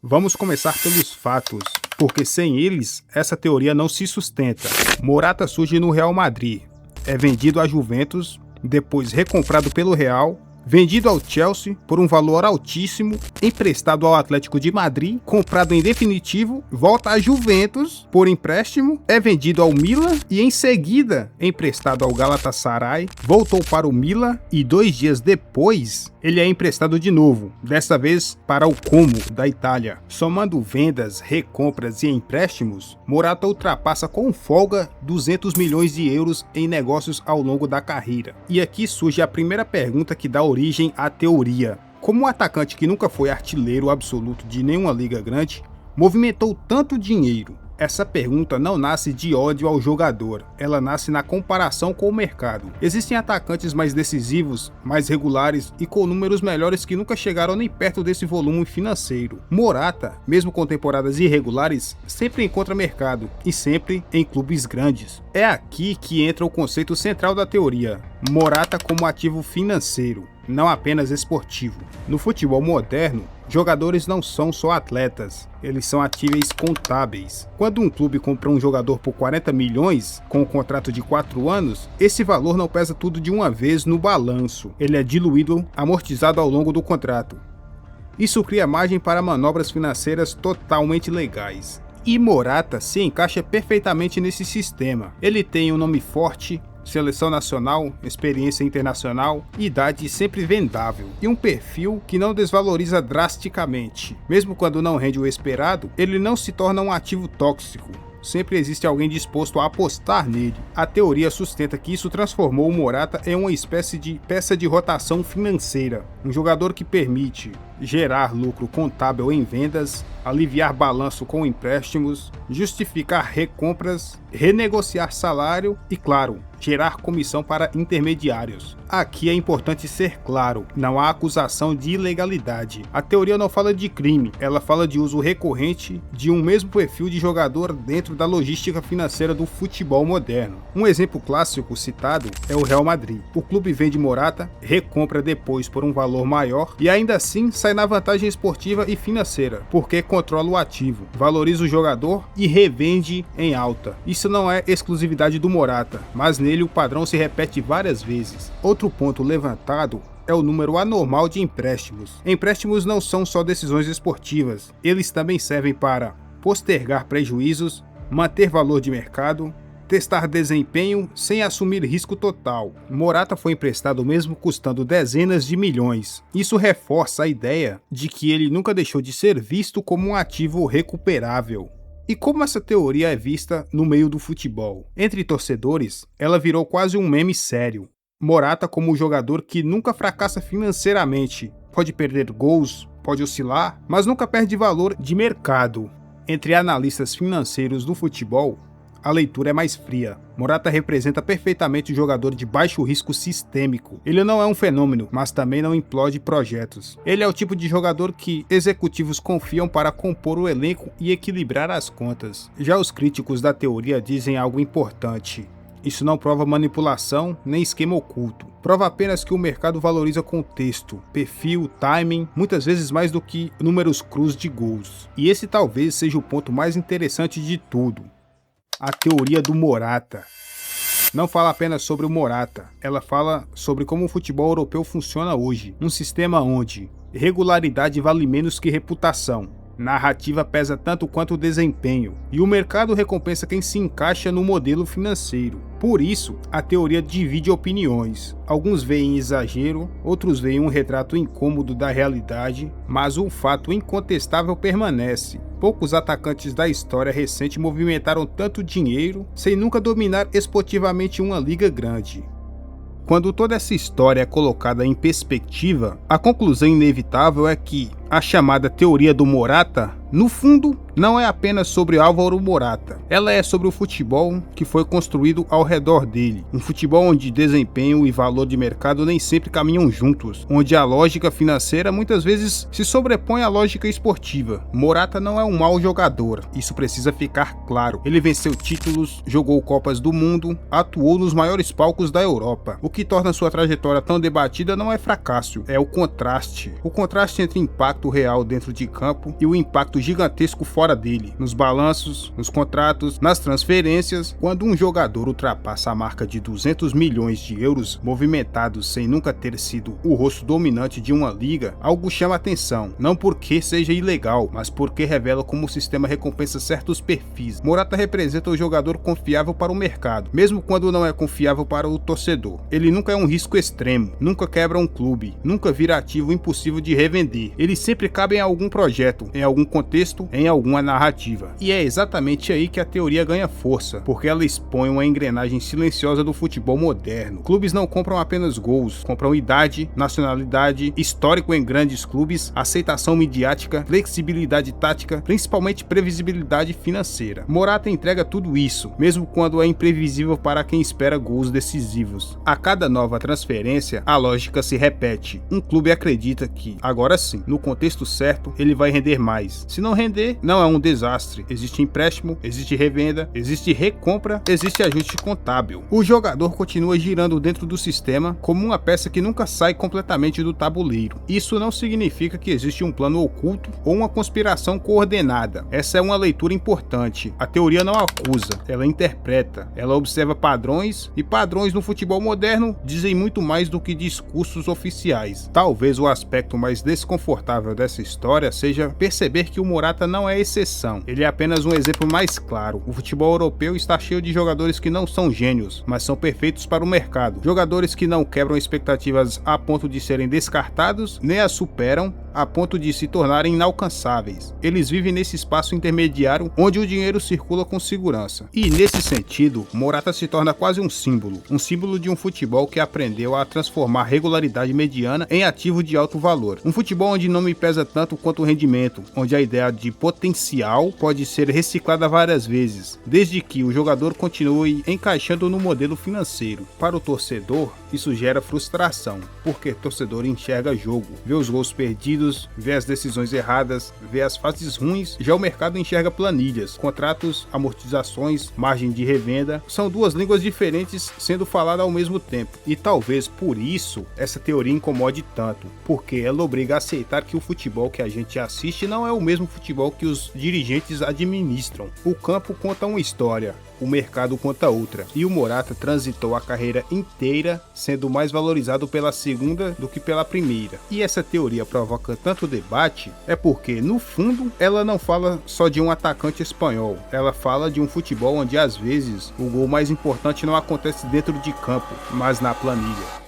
Vamos começar pelos fatos, porque sem eles, essa teoria não se sustenta. Morata surge no Real Madrid, é vendido à Juventus, depois recomprado pelo Real, vendido ao Chelsea por um valor altíssimo, emprestado ao Atlético de Madrid, comprado em definitivo, volta à Juventus por empréstimo, é vendido ao Milan e em seguida emprestado ao Galatasaray, voltou para o Milan e 2 dias depois ele é emprestado de novo, desta vez para o Como, da Itália. Somando vendas, recompras e empréstimos, Morata ultrapassa com folga 200 milhões de euros em negócios ao longo da carreira. E aqui surge a primeira pergunta que dá origem à teoria. Como um atacante que nunca foi artilheiro absoluto de nenhuma liga grande, movimentou tanto dinheiro? Essa pergunta não nasce de ódio ao jogador, ela nasce na comparação com o mercado. Existem atacantes mais decisivos, mais regulares e com números melhores que nunca chegaram nem perto desse volume financeiro. Morata, mesmo com temporadas irregulares, sempre encontra mercado e sempre em clubes grandes. É aqui que entra o conceito central da teoria: Morata como ativo financeiro, não apenas esportivo. No futebol moderno, jogadores não são só atletas, eles são atíveis contábeis. Quando um clube compra um jogador por 40 milhões, com um contrato de 4 anos, esse valor não pesa tudo de uma vez no balanço, ele é diluído, amortizado ao longo do contrato. Isso cria margem para manobras financeiras totalmente legais. E Morata se encaixa perfeitamente nesse sistema. Ele tem um nome forte, seleção nacional, experiência internacional, idade sempre vendável e um perfil que não desvaloriza drasticamente. Mesmo quando não rende o esperado, ele não se torna um ativo tóxico. Sempre existe alguém disposto a apostar nele. A teoria sustenta que isso transformou o Morata em uma espécie de peça de rotação financeira, um jogador que permite gerar lucro contábil em vendas, aliviar balanço com empréstimos, justificar recompras, renegociar salário e, claro, gerar comissão para intermediários. Aqui é importante ser claro, não há acusação de ilegalidade. A teoria não fala de crime, ela fala de uso recorrente de um mesmo perfil de jogador dentro da logística financeira do futebol moderno. Um exemplo clássico citado é o Real Madrid. O clube vende Morata, recompra depois por um valor maior e ainda assim sai na vantagem esportiva e financeira, porque controla o ativo, valoriza o jogador e revende em alta. Isso não é exclusividade do Morata, mas nele o padrão se repete várias vezes. Outro ponto levantado é o número anormal de empréstimos. Empréstimos não são só decisões esportivas, eles também servem para postergar prejuízos, manter valor de mercado, testar desempenho sem assumir risco total. Morata foi emprestado mesmo custando dezenas de milhões. Isso reforça a ideia de que ele nunca deixou de ser visto como um ativo recuperável. E como essa teoria é vista no meio do futebol? Entre torcedores, ela virou quase um meme sério. Morata como um jogador que nunca fracassa financeiramente. Pode perder gols, pode oscilar, mas nunca perde valor de mercado. Entre analistas financeiros do futebol, a leitura é mais fria. Morata representa perfeitamente o jogador de baixo risco sistêmico. Ele não é um fenômeno, mas também não implode projetos. Ele é o tipo de jogador que executivos confiam para compor o elenco e equilibrar as contas. Já os críticos da teoria dizem algo importante. Isso não prova manipulação nem esquema oculto. Prova apenas que o mercado valoriza contexto, perfil, timing, muitas vezes mais do que números crus de gols. E esse talvez seja o ponto mais interessante de tudo. A teoria do Morata. Não fala apenas sobre o Morata, ela fala sobre como o futebol europeu funciona hoje. Um sistema onde regularidade vale menos que reputação, narrativa pesa tanto quanto o desempenho, e o mercado recompensa quem se encaixa no modelo financeiro. Por isso, a teoria divide opiniões. Alguns veem exagero, outros veem um retrato incômodo da realidade, mas o fato incontestável permanece. Poucos atacantes da história recente movimentaram tanto dinheiro sem nunca dominar esportivamente uma liga grande. Quando toda essa história é colocada em perspectiva, a conclusão inevitável é que a chamada teoria do Morata No fundo, não é apenas sobre Álvaro Morata, ela é sobre o futebol que foi construído ao redor dele. Um futebol onde desempenho e valor de mercado nem sempre caminham juntos, onde a lógica financeira muitas vezes se sobrepõe à lógica esportiva. Morata não é um mau jogador, isso precisa ficar claro. Ele venceu títulos, jogou Copas do Mundo, atuou nos maiores palcos da Europa. O que torna sua trajetória tão debatida não é fracasso, é o contraste. O contraste entre impacto real dentro de campo e o impacto gigantesco fora dele, nos balanços, nos contratos, nas transferências. Quando um jogador ultrapassa a marca de 200 milhões de euros movimentados sem nunca ter sido o rosto dominante de uma liga, algo chama atenção, não porque seja ilegal, mas porque revela como o sistema recompensa certos perfis. Morata representa o jogador confiável para o mercado, mesmo quando não é confiável para o torcedor. Ele nunca é um risco extremo, nunca quebra um clube, nunca vira ativo impossível de revender. Ele sempre cabe em algum projeto, em algum contexto, em alguma narrativa. E é exatamente aí que a teoria ganha força, porque ela expõe uma engrenagem silenciosa do futebol moderno. Clubes não compram apenas gols, compram idade, nacionalidade, histórico em grandes clubes, aceitação midiática, flexibilidade tática, principalmente previsibilidade financeira. Morata entrega tudo isso, mesmo quando é imprevisível para quem espera gols decisivos. A cada nova transferência, a lógica se repete. Um clube acredita que, agora sim, no contexto certo, ele vai render mais. Se não render, não é um desastre. Existe empréstimo, existe revenda, existe recompra, existe ajuste contábil. O jogador continua girando dentro do sistema como uma peça que nunca sai completamente do tabuleiro. Isso não significa que existe um plano oculto ou uma conspiração coordenada. Essa é uma leitura importante. A teoria não acusa, ela interpreta, ela observa padrões, e padrões no futebol moderno dizem muito mais do que discursos oficiais. Talvez o aspecto mais desconfortável dessa história seja perceber que o Morata não é exceção, ele é apenas um exemplo mais claro. O futebol europeu está cheio de jogadores que não são gênios, mas são perfeitos para o mercado. Jogadores que não quebram expectativas a ponto de serem descartados, nem as superam a ponto de se tornarem inalcançáveis. Eles vivem nesse espaço intermediário onde o dinheiro circula com segurança. E nesse sentido, Morata se torna quase um símbolo de um futebol que aprendeu a transformar regularidade mediana em ativo de alto valor. Um futebol onde não me pesa tanto quanto o rendimento, onde a ideia de potencial pode ser reciclada várias vezes, desde que o jogador continue encaixando no modelo financeiro. Para o torcedor, isso gera frustração, porque o torcedor enxerga jogo, vê os gols perdidos, vê as decisões erradas, vê as fases ruins. Já o mercado enxerga planilhas, contratos, amortizações, margem de revenda. São duas línguas diferentes sendo faladas ao mesmo tempo. E talvez por isso essa teoria incomode tanto, porque ela obriga a aceitar que o futebol que a gente assiste não é o mesmo futebol que os dirigentes administram. O campo conta uma história, o mercado conta outra, e o Morata transitou a carreira inteira sendo mais valorizado pela segunda do que pela primeira. E essa teoria provoca tanto debate é porque, no fundo, ela não fala só de um atacante espanhol, ela fala de um futebol onde às vezes o gol mais importante não acontece dentro de campo, mas na planilha.